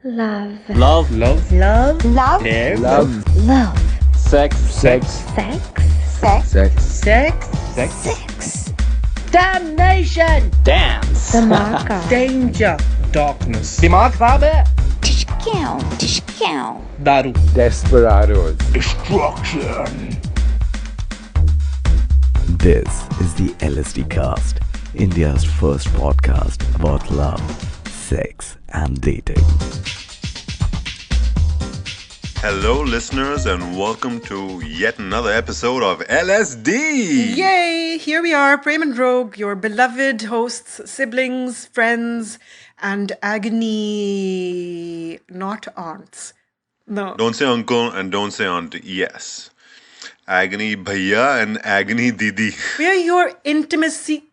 Love. Love. Love. Love. Love. Care. Love. Love. Sex. Sex. Sex. Sex. Sex. Sex. Sex. Sex. Damnation. Dance. Dhamaka. Danger. Darkness. दिमाग खराब है टिशक्याओ टिशक्याओ Daru. Desperados. Destruction. This is the LSDcast, India's first podcast about love, sex, and dating. Hello, listeners, and welcome to yet another episode of LSD. Yay! Here we are, Prem and Rogue, your beloved hosts, siblings, friends, and agony, not aunts. No. Don't say uncle and don't say auntie. Yes. Agony bhaiya and agony didi. We are your intimacy...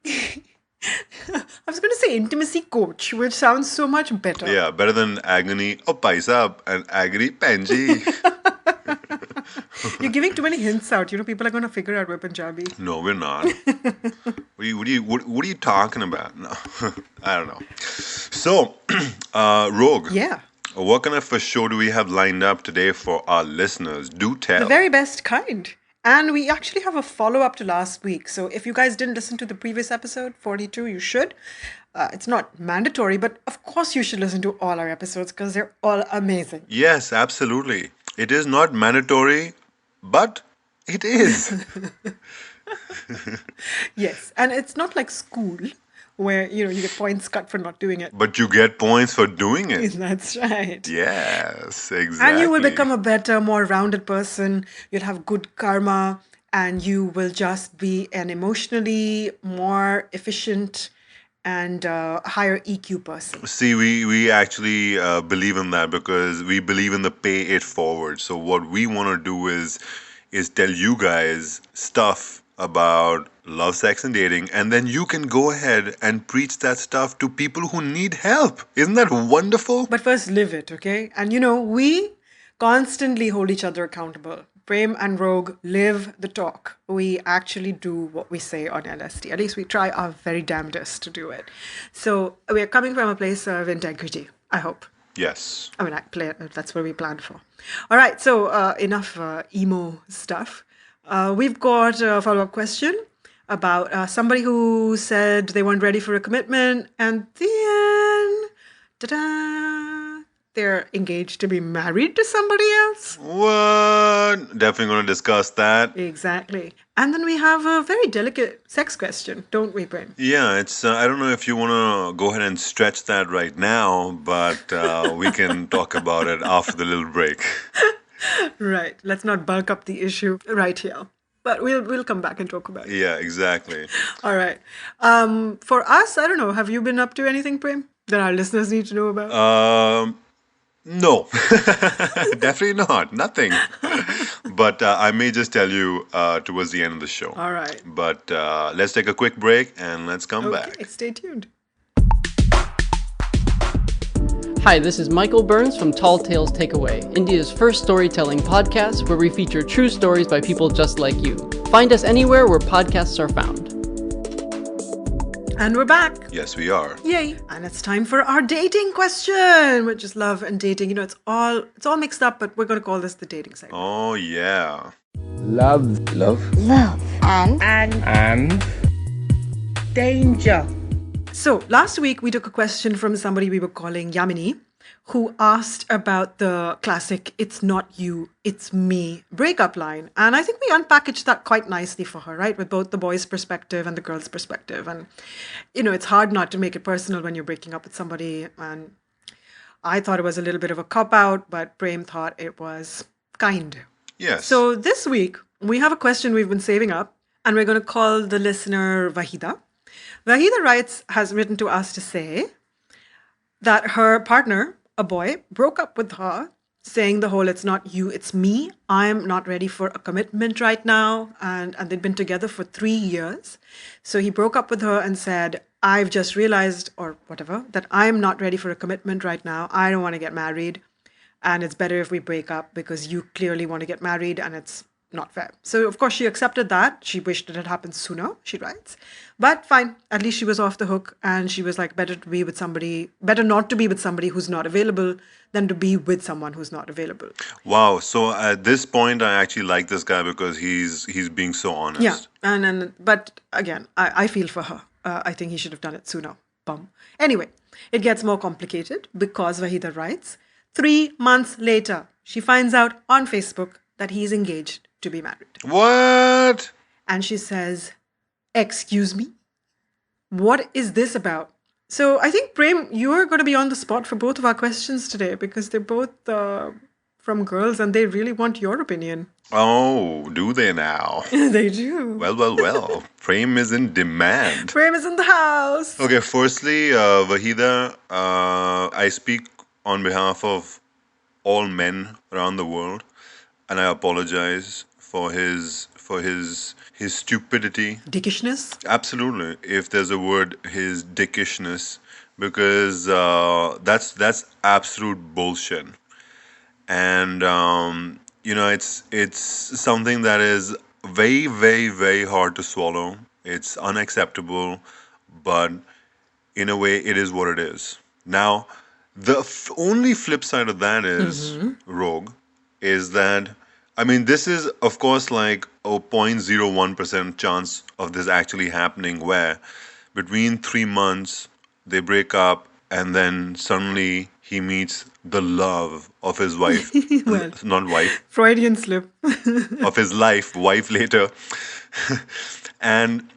I was going to say intimacy coach, which sounds so much better. Yeah, better than agony oh paisa and agony penji. You're giving too many hints out. You know, people are going to figure out we're Punjabi. No, we're not. What are you talking about? No, I don't know. So, Rogue. Yeah. What kind of a show do we have lined up today for our listeners? Do tell. The very best kind. And we actually have a follow-up to last week. So if you guys didn't listen to the previous episode, 42, you should. It's not mandatory, but of course you should listen to all our episodes because they're all amazing. Yes, absolutely. It is not mandatory, but it is. Yes. And it's not like school where, you get points cut for not doing it. But you get points for doing it. That's right. Yes, exactly. And you will become a better, more rounded person. You'll have good karma. And you will just be an emotionally more efficient and higher EQ person. See, we actually believe in that because we believe in the pay it forward. So what we want to do is tell you guys stuff about love, sex, and dating, and then you can go ahead and preach that stuff to people who need help. Isn't that wonderful? But first, live it, okay? And we constantly hold each other accountable. Prem and Rogue live the talk. We actually do what we say on LSD. At least we try our very damnedest to do it. So we're coming from a place of integrity, I hope. Yes. I mean, that's what we planned for. All right, so enough emo stuff. We've got a follow-up question about somebody who said they weren't ready for a commitment, and then, ta-da, they're engaged to be married to somebody else. What? Definitely going to discuss that. Exactly. And then we have a very delicate sex question, don't we, Prem? Yeah, it's. I don't know if you want to go ahead and stretch that right now, but we can talk about it after the little break. Right. Let's not bulk up the issue right here. But we'll come back and talk about it. Yeah, exactly. All right. For us, I don't know. Have you been up to anything, Prem, that our listeners need to know about? No, definitely not. Nothing. But I may just tell you towards the end of the show. All right. But let's take a quick break and let's come back. Okay, stay tuned. Hi, this is Michael Burns from Tall Tales Takeaway, India's first storytelling podcast where we feature true stories by people just like you. Find us anywhere where podcasts are found. And we're back. Yes, we are. Yay. And it's time for our dating question, which is love and dating. It's all mixed up, but we're going to call this the dating segment. Oh, yeah. Love. Love. Love. And Danger. So last week we took a question from somebody we were calling Yamini, who asked about the classic "it's not you, it's me" breakup line. And I think we unpackaged that quite nicely for her, right? With both the boy's perspective and the girl's perspective. And, it's hard not to make it personal when you're breaking up with somebody. And I thought it was a little bit of a cop-out, but Prem thought it was kind. Yes. So this week we have a question we've been saving up, and we're going to call the listener Vahida. Vahida has written to us to say that her partner, a boy, broke up with her, saying the whole "it's not you, it's me. I'm not ready for a commitment right now." And they'd been together for 3 years. So he broke up with her and said, "I've just realized," or whatever, "that I'm not ready for a commitment right now. I don't want to get married. And it's better if we break up because you clearly want to get married and it's not fair. So, of course, she accepted that. She wished it had happened sooner, she writes. But fine, at least she was off the hook. And she was like, better not to be with somebody who's not available than to be with someone who's not available. Wow. So at this point, I actually like this guy because he's being so honest. Yeah. But again, I feel for her. I think he should have done it sooner. Bum. Anyway, it gets more complicated because Wahida writes, 3 months later, she finds out on Facebook that he's engaged to be married. What? And she says, excuse me? What is this about? So I think, Prem, you are going to be on the spot for both of our questions today because they're both from girls and they really want your opinion. Oh, do they now? They do. Well. Prem is in demand. Prem is in the house. Okay, firstly, Wahida, I speak on behalf of all men around the world, and I apologize for his stupidity. Dickishness? Absolutely. If there's a word, his dickishness, because that's absolute bullshit. And it's something that is very, very, very hard to swallow. It's unacceptable, but in a way, it is what it is. Now, the only flip side of that is, Rogue, is that, I mean, this is, of course, like a 0.01% chance of this actually happening, where between 3 months, they break up, and then suddenly he meets the love of his wife. Well, not wife. Freudian slip. Of his wife later. And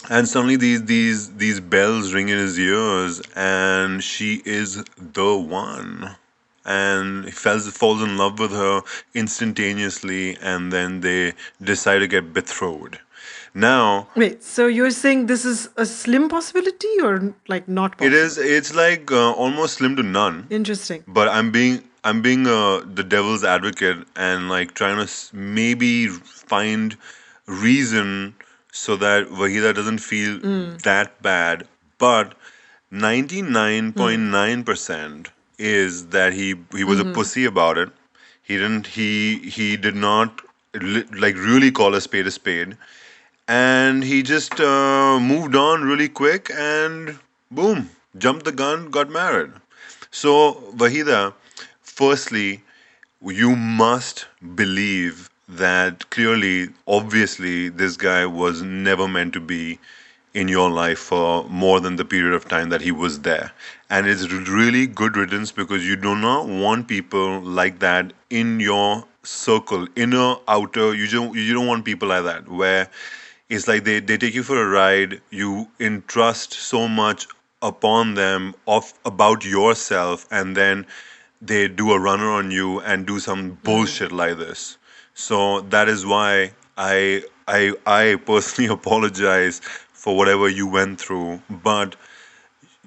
suddenly these bells ring in his ears, and she is the one. And he falls in love with her instantaneously, and then they decide to get betrothed. Now, wait, so you're saying this is a slim possibility or like not possible? it's like almost slim to none. Interesting. But I'm being the devil's advocate and like trying to maybe find reason so that Wahida doesn't feel that bad. But 99.9% is that he was a pussy about it. He did not like really call a spade. And he just moved on really quick and boom, jumped the gun, got married. So, Wahida, firstly, you must believe that clearly, obviously, this guy was never meant to be in your life for more than the period of time that he was there. And it's really good riddance because you do not want people like that in your circle, inner, outer. You don't want people like that where it's like they take you for a ride, you entrust so much upon them about yourself, and then they do a runner on you and do some bullshit like this. So that is why I personally apologize for whatever you went through. But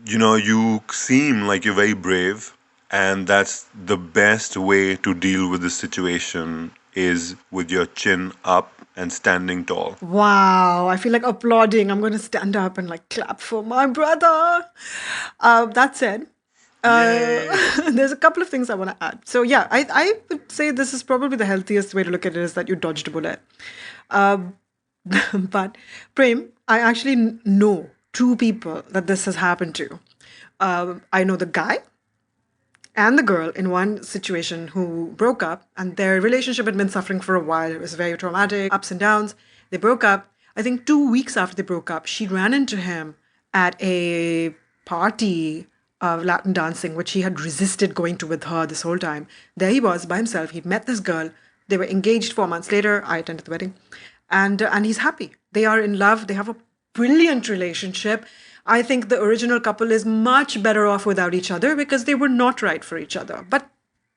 you seem like you're very brave, and that's the best way to deal with this situation is with your chin up and standing tall. Wow, I feel like applauding. I'm going to stand up and like clap for my brother. That said, there's a couple of things I want to add. So yeah, I would say this is probably the healthiest way to look at it is that you dodged a bullet. But Prem, I actually know 2 people that this has happened to. I know the guy and the girl in one situation who broke up, and their relationship had been suffering for a while. It was very traumatic, ups and downs. They broke up. I think 2 weeks after they broke up, she ran into him at a party of Latin dancing, which he had resisted going to with her this whole time. There he was by himself. He'd met this girl. They were engaged 4 months later. I attended the wedding. And he's happy. They are in love. They have a brilliant relationship. I think the original couple is much better off without each other because they were not right for each other. But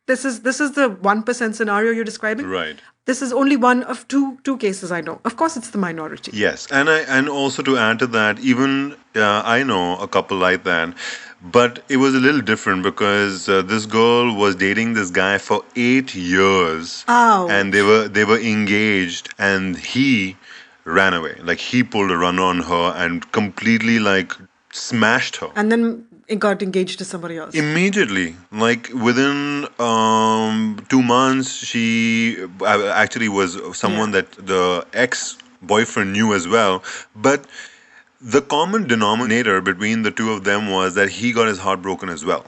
this is the 1% scenario you're describing. Right. This is only one of two cases I know. Of course, it's the minority. Yes, and also to add to that, even I know a couple like that, but it was a little different because this girl was dating this guy for 8 years, and they were engaged, and he ran away. Like he pulled a run on her and completely like smashed her. And then got engaged to somebody else. Immediately, like within 2 months, she actually was someone that the ex-boyfriend knew as well. But the common denominator between the two of them was that he got his heart broken as well.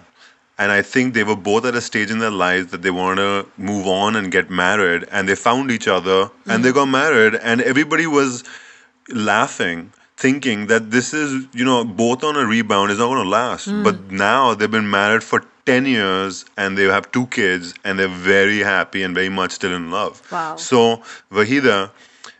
And I think they were both at a stage in their lives that they wanted to move on and get married. And they found each other and they got married. And everybody was laughing, thinking that this is, both on a rebound is not going to last. But now they've been married for 10 years and they have 2 kids and they're very happy and very much still in love. Wow. So, Vahida,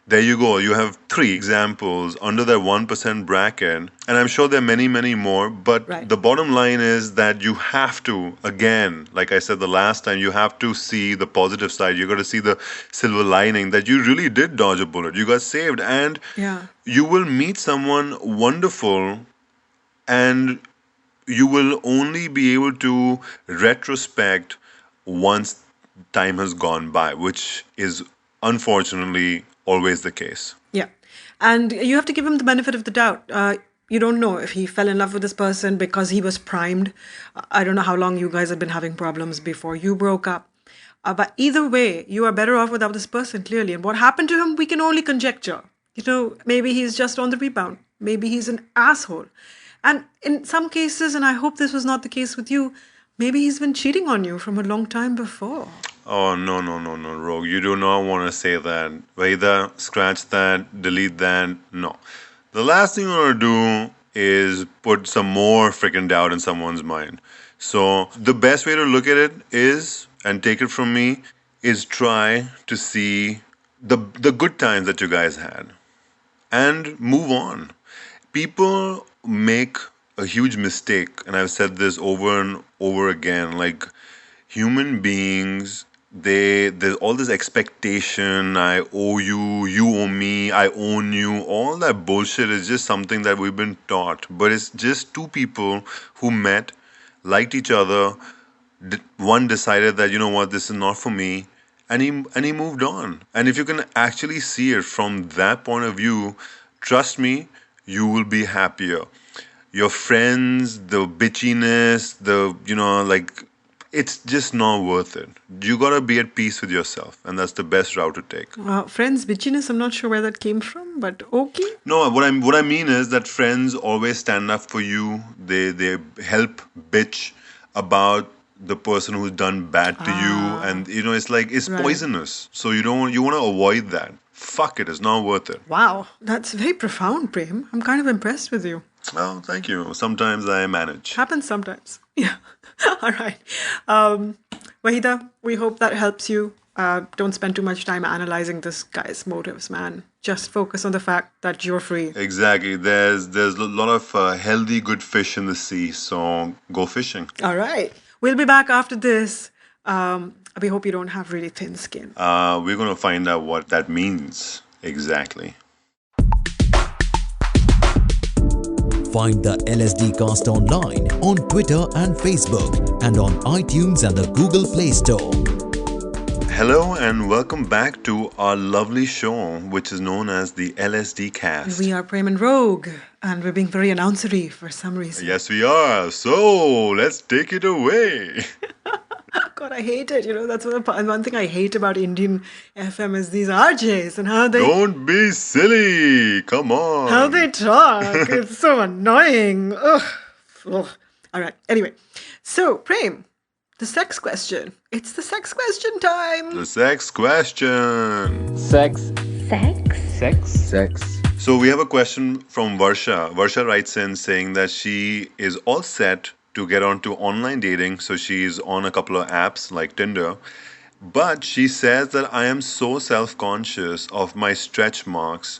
there you go. You have 3 examples under that 1% bracket. And I'm sure there are many, many more. But Right. the bottom line is that you have to, again, like I said the last time, you have to see the positive side. You got to see the silver lining that you really did dodge a bullet. You got saved. And Yeah. you will meet someone wonderful and you will only be able to retrospect once time has gone by, which is unfortunately always the case. Yeah. And you have to give him the benefit of the doubt. You don't know if he fell in love with this person because he was primed. I don't know how long you guys have been having problems before you broke up. But either way, you are better off without this person, clearly. And what happened to him, we can only conjecture. Maybe he's just on the rebound. Maybe he's an asshole. And in some cases, and I hope this was not the case with you, maybe he's been cheating on you from a long time before. Oh, no, Rogue. You do not want to say that. Vaida, scratch that, delete that. No. The last thing you want to do is put some more freaking doubt in someone's mind. So the best way to look at it is, and take it from me, is try to see the good times that you guys had and move on. People make a huge mistake, and I've said this over and over again, like human beings, there's all this expectation, I owe you, you owe me, I own you. All that bullshit is just something that we've been taught. But it's just 2 people who met, liked each other. One decided that, this is not for me, and he moved on. And if you can actually see it from that point of view, trust me, you will be happier. Your friends, the bitchiness, it's just not worth it. You gotta be at peace with yourself, and that's the best route to take. Friends, bitchiness, I'm not sure where that came from, but okay. No, what I mean is that friends always stand up for you. They help bitch about the person who's done bad to you, and it's like it's Right. poisonous. So you want to avoid that. Fuck it, it's not worth it. Wow, that's very profound, Prem. I'm kind of impressed with you. Oh, thank you. Sometimes I manage. Happens sometimes. Yeah. All right. Wahida, we hope that helps you. Don't spend too much time analyzing this guy's motives, man. Just focus on the fact that you're free. Exactly. There's a lot of healthy, good fish in the sea, so go fishing. All right. We'll be back after this. We hope you don't have really thin skin. We're going to find out what that means exactly. Find the LSDcast online on Twitter and Facebook and on iTunes and the Google Play Store. Hello and welcome back to our lovely show, which is known as the LSDcast. We are Prem and Rogue, and we're being very announcery for some reason. Yes, we are. So let's take it away. God, I hate it. That's one thing I hate about Indian FM is these RJs and how they Don't be silly. Come on. how they talk. It's so annoying. Ugh. Ugh. All right. Anyway, so Prem, the sex question. It's the sex question time. The sex question. Sex. Sex. So we have a question from Varsha. Varsha writes in saying that she is all set to get onto online dating. So she's on a couple of apps like Tinder. But she says that I am so self-conscious of my stretch marks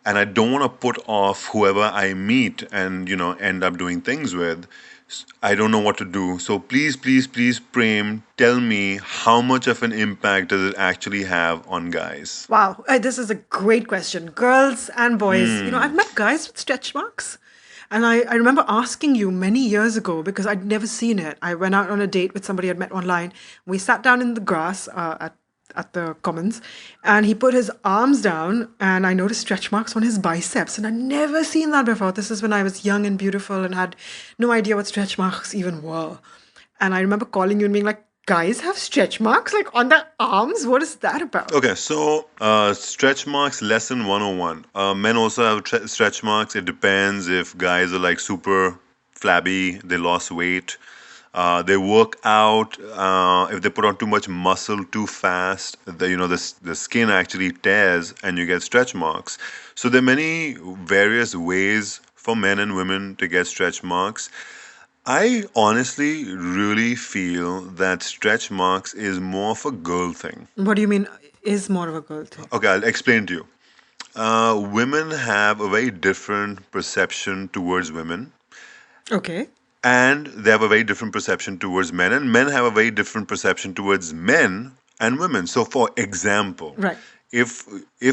and I don't want to put off whoever I meet and, end up doing things with. I don't know what to do. So please, Prem, tell me how much of an impact does it actually have on guys? Wow, this is a great question. Girls and boys. I've met guys with stretch marks. And I remember asking you many years ago because I'd never seen it. I went out on a date with somebody I'd met online. We sat down in the grass at at the Commons, and he put his arms down, and I noticed stretch marks on his biceps, and I'd never seen that before. This is when I was young and beautiful and had no idea what stretch marks even were. And I remember calling you and being like, guys have stretch marks like on their arms? What is that about? Okay, so stretch marks lesson 101. Men also have stretch marks. It depends if guys are like super flabby, they lost weight, they work out, if they put on too much muscle too fast, the skin actually tears and you get stretch marks. So there are many various ways for men and women to get stretch marks. I honestly really feel that stretch marks is more of a girl thing. What do you mean is more of a girl thing? Okay, I'll explain to you. Women have a very different perception towards women. Okay. And they have a very different perception towards men. And men have a very different perception towards men and women. So for example, right. If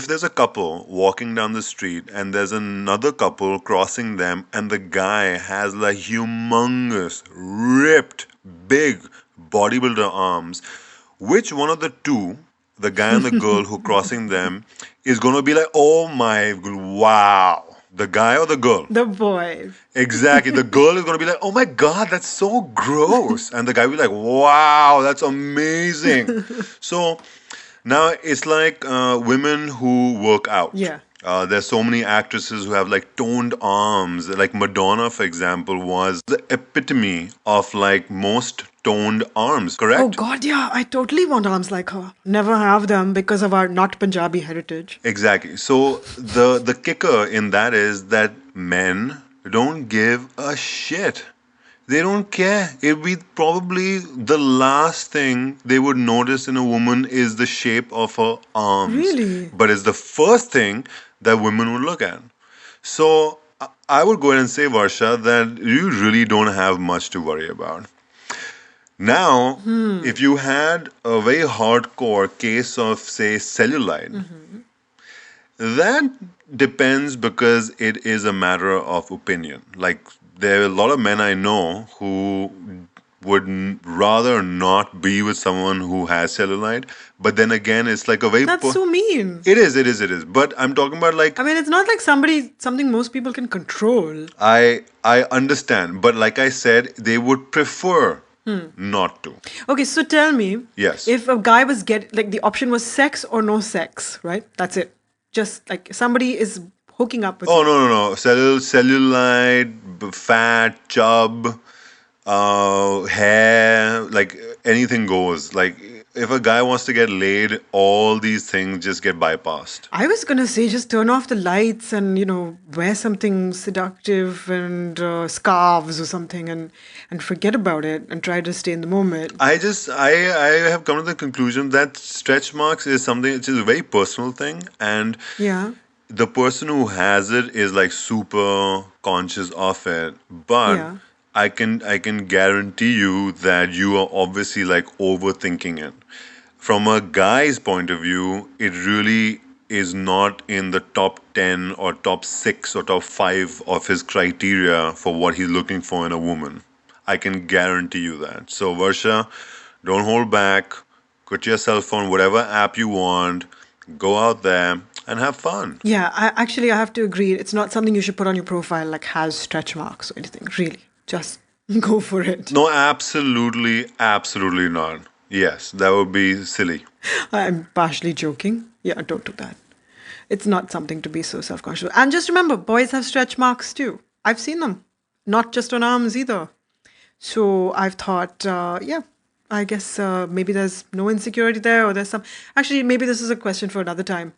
there's a couple walking down the street and there's another couple crossing them and the guy has like humongous, ripped, big bodybuilder arms, which one of the two, the guy and the girl who crossing them, is going to be like, oh my, wow. The guy or the girl? The boy. Exactly. The girl is going to be like, oh my God, that's so gross. And the guy will be like, wow, that's amazing. So now it's like women who work out. Yeah. There's so many actresses who have like toned arms. Like Madonna, for example, was the epitome of like most toned arms, correct? Oh God, yeah. I totally want arms like her. Never have them because of our not Punjabi heritage. Exactly. So the kicker in that is that men don't give a shit. They don't care. It'd be probably the last thing they would notice in a woman is the shape of her arms. Really? But it's the first thing that women would look at. So I would go ahead and say, Varsha, that you really don't have much to worry about. Now, if you had a very hardcore case of, say, cellulite, that depends because it is a matter of opinion. Like, there are a lot of men I know who would rather not be with someone who has cellulite. But then again, it's like a very... That's so mean. It is. But I'm talking about like... I mean, it's not like something most people can control. I understand. But like I said, they would prefer not to. Okay, so tell me. Yes. If a guy was the option was sex or no sex, right? That's it. Just like somebody is hooking up with you. No. Cellulite, fat, chub, hair, like anything goes. Like if a guy wants to get laid, all these things just get bypassed. I was going to say just turn off the lights and, wear something seductive and scarves or something and forget about it and try to stay in the moment. I have come to the conclusion that stretch marks is something which is a very personal thing. And yeah. The person who has it is like super conscious of it. But yeah. I can guarantee you that you are obviously like overthinking it. From a guy's point of view, it really is not in the top 10 or top 6 or top 5 of his criteria for what he's looking for in a woman. I can guarantee you that. So Varsha, don't hold back. Put yourself on whatever app you want. Go out there and have fun. Yeah, I have to agree. It's not something you should put on your profile like has stretch marks or anything, really. Just go for it. No, absolutely not. Yes, that would be silly. I'm partially joking. Yeah, don't do that. It's not something to be so self-conscious. And just remember, boys have stretch marks too. I've seen them. Not just on arms either. So I've thought, I guess maybe there's no insecurity there or there's some... Actually, maybe this is a question for another time.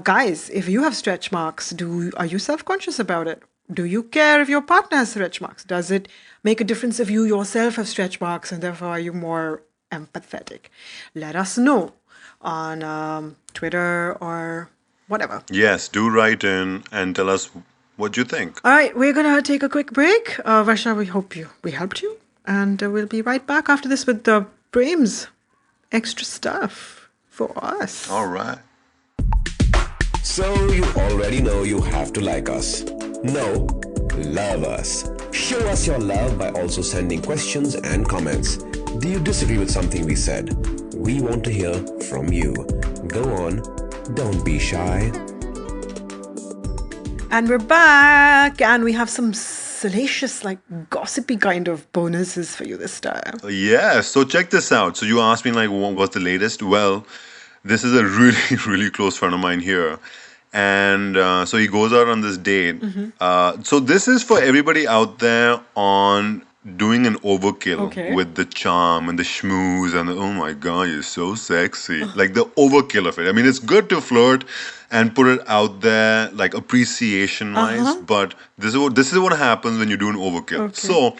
Guys, if you have stretch marks, are you self-conscious about it? Do you care if your partner has stretch marks? Does it make a difference if you yourself have stretch marks and therefore are you more empathetic? Let us know on Twitter or whatever. Yes, do write in and tell us what you think. All right, we're going to take a quick break. Varsha, we hope we helped you. And we'll be right back after this with Prem's extra stuff for us. All right. So you already know you have to like us. No, love us. Show us your love by also sending questions and comments. Do you disagree with something we said? We want to hear from you. Go on, don't be shy. And we're back, and we have some salacious, like gossipy kind of bonuses for you this time. Yeah, so check this out. So you asked me like what's the latest? Well, this is a really, really close friend of mine here. And so he goes out on this date. So this is for everybody out there on doing an overkill with the charm and the schmooze and the, oh my God, you're so sexy. Like the overkill of it. I mean, it's good to flirt and put it out there like appreciation-wise, but this is what happens when you do an overkill. So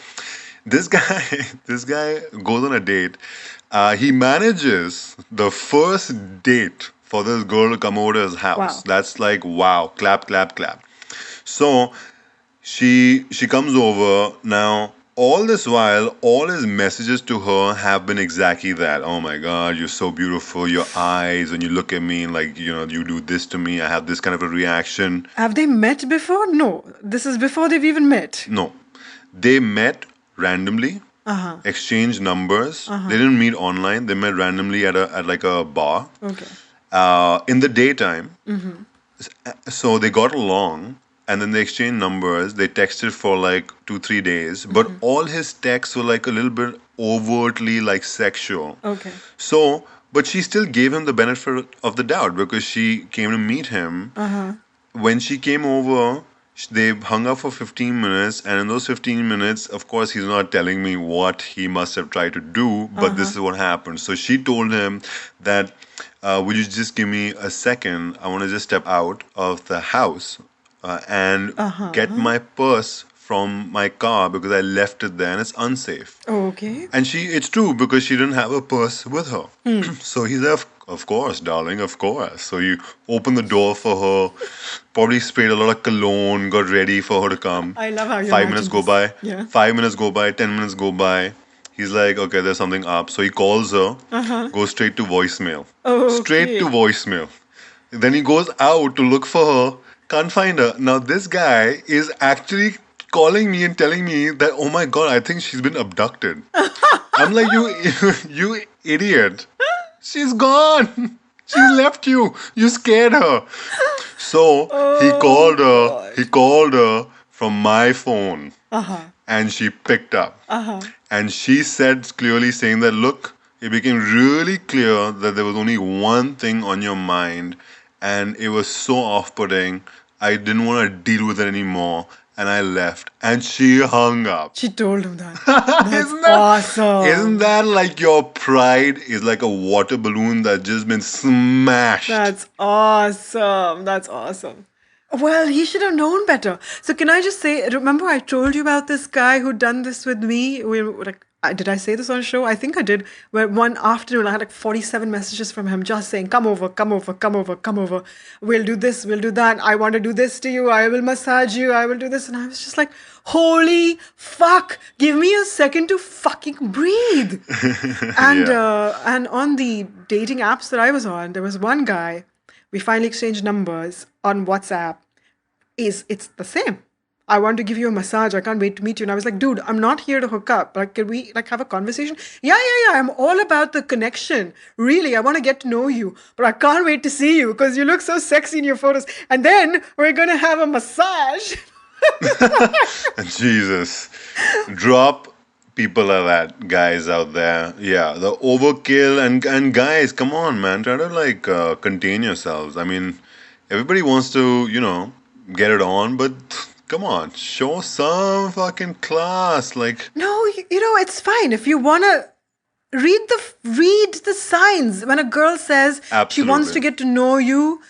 this guy goes on a date. He manages the first date for this girl to come over to his house. Wow. That's like, wow, clap, clap, clap. So she comes over. Now, all this while, all his messages to her have been exactly that. Oh my God, you're so beautiful. Your eyes, when you look at me, like, you know, you do this to me. I have this kind of a reaction. Have they met before? No. This is before they've even met. No. They met randomly. Exchanged numbers. They didn't meet online. They met randomly at like a bar. In the daytime. So they got along, and then they exchanged numbers. They texted for like 2-3 days, but all his texts were like a little bit overtly like sexual. So, but she still gave him the benefit of the doubt because she came to meet him. When she came over, they hung out for 15 minutes, and in those 15 minutes, of course, he's not telling me what he must have tried to do, but this is what happened. So she told him that, will you just give me a second? I want to just step out of the house and get my purse from my car because I left it there and it's unsafe. And it's true because she didn't have a purse with her. So he's like, of course, darling, of course. So you open the door for her, probably sprayed a lot of cologne, got ready for her to come. I love how you 5 minutes go by. 5 minutes go by, 10 minutes go by. He's like, okay, there's something up. So he calls her, goes straight to voicemail. Straight to voicemail. Then he goes out to look for her, can't find her. Now this guy is actually calling me and telling me that, oh my God, I think she's been abducted. I'm like, you idiot. She's gone. She left you. You scared her. So he called her from my phone. And she picked up. And she said clearly saying that, look, it became really clear that there was only one thing on your mind. And it was so off-putting. I didn't want to deal with it anymore. And I left. And she hung up. She told him that. That's awesome. Isn't that like your pride is like a water balloon that's just been smashed? That's awesome. That's awesome. Well, he should have known better. So can I just say, remember I told you about this guy who'd done this with me? Did I say this on the show? I think I did. Where one afternoon I had like 47 messages from him just saying, come over, come over, come over, come over. We'll do this, we'll do that. I want to do this to you. I will massage you. I will do this. And I was just like, holy fuck. Give me a second to fucking breathe. And and on the dating apps that I was on, there was one guy. We finally exchanged numbers on WhatsApp. It's the same. I want to give you a massage. I can't wait to meet you. And I was like, dude, I'm not here to hook up. Like, can we have a conversation? Yeah. I'm all about the connection. Really, I want to get to know you. But I can't wait to see you because you look so sexy in your photos. And then we're going to have a massage. Jesus. Drop people like that, guys out there. Yeah, the overkill. And guys, come on, man. Try to, contain yourselves. I mean, everybody wants to, get it on, but... Come on, show some fucking class. No, it's fine. If you wanna read the signs. When a girl says she wants to get to know you,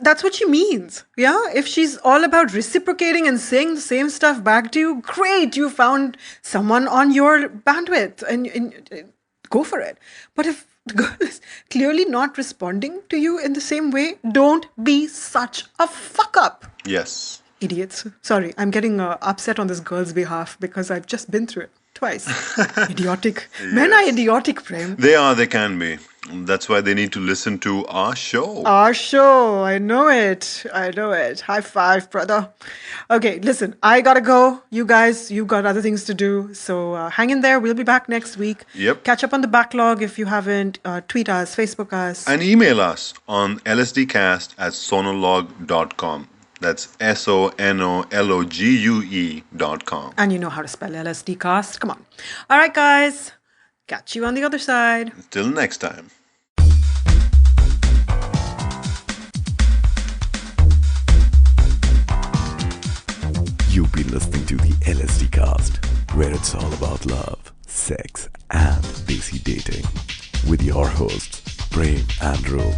that's what she means. Yeah. If she's all about reciprocating and saying the same stuff back to you, great. You found someone on your bandwidth, and go for it. But if the girl is clearly not responding to you in the same way, don't be such a fuck up. Yes. Idiots. Sorry, I'm getting upset on this girl's behalf because I've just been through it twice. Idiotic. Yeah. Men are idiotic, Prem. They are, they can be. That's why they need to listen to our show. Our show. I know it. High five, brother. Okay, listen, I gotta go. You guys, you got other things to do. So hang in there. We'll be back next week. Yep. Catch up on the backlog if you haven't. Tweet us, Facebook us. And email us on lsdcast@sonologue.com. That's SONOLOGUE.com. And you know how to spell LSDcast. Come on. All right, guys. Catch you on the other side. Till next time. You've been listening to the LSDcast, where it's all about love, sex, and desi dating, with your hosts, Prem and Rome.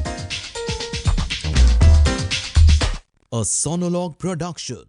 A Sonologue production.